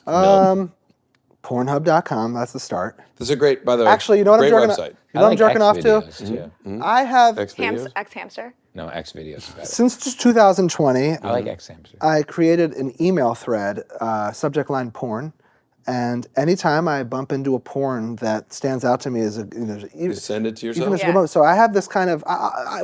Pornhub.com, that's the start. This is a great, by the way. Actually, you know what I'm jerking website. You know what I'm jerking off to? Mm-hmm. I have X-Hamster? No, X-Videos better. Since 2020, I like X-Hamster. I created an email thread, subject line porn, and anytime I bump into a porn that stands out to me as you send it to yourself? So I have this kind of,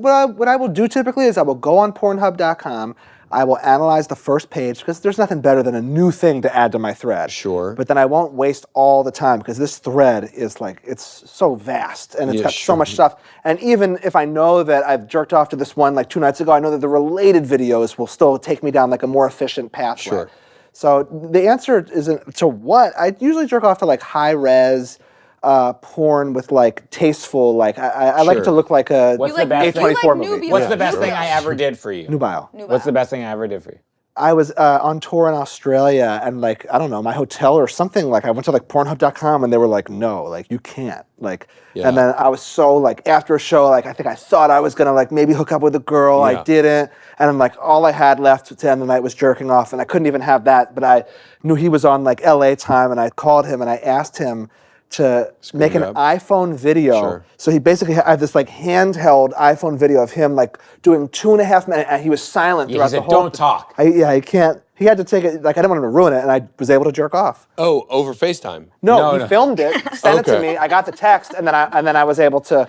what I will do typically is I will go on Pornhub.com, I will analyze the first page because there's nothing better than a new thing to add to my thread. Sure. But then I won't waste all the time because this thread is like, it's so vast and it's got so much stuff. And even if I know that I've jerked off to this one like 2 nights ago, I know that the related videos will still take me down like a more efficient pathway. Sure. So the answer isn't to what. I usually jerk off to like high res, porn with like tasteful, like I like it to look like a A24 movie. What's the best thing I ever did for you? Nubile. What's the best thing I ever did for you? I was on tour in Australia and like, I don't know, my hotel or something, like I went to like Pornhub.com and they were like, no, like you can't. Like, and then I was so like, after a show, like I think I thought I was gonna like maybe hook up with a girl, I didn't. And then like all I had left to end the night was jerking off and I couldn't even have that, but I knew he was on like LA time and I called him and I asked him to make an iPhone video. Sure. So he basically had this like handheld iPhone video of him like doing 2.5 minutes and he was silent throughout the whole. Don't talk. He can't. He had to take it, like I didn't want him to ruin it and I was able to jerk off. Oh, over FaceTime? No, he filmed it, sent it to me, I got the text and then I was able to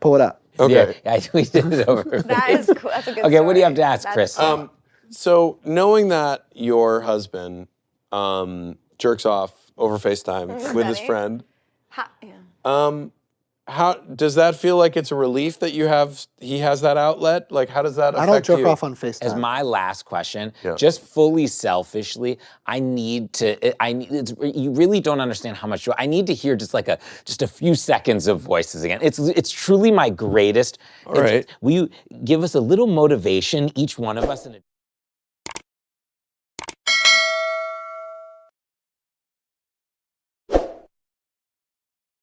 pull it up. Okay. Yeah, we did it over. That is cool. That's a good Okay, story. what do you have to ask, Chris? So knowing that your husband jerks off over FaceTime with his friend, How does that feel like it's a relief that he has that outlet? Like, how does that affect you? I don't jerk off on FaceTime. As my last question, just fully selfishly, you really don't understand how much I need to hear just a few seconds of voices again. It's truly my greatest. All right. Will you give us a little motivation, each one of us, in a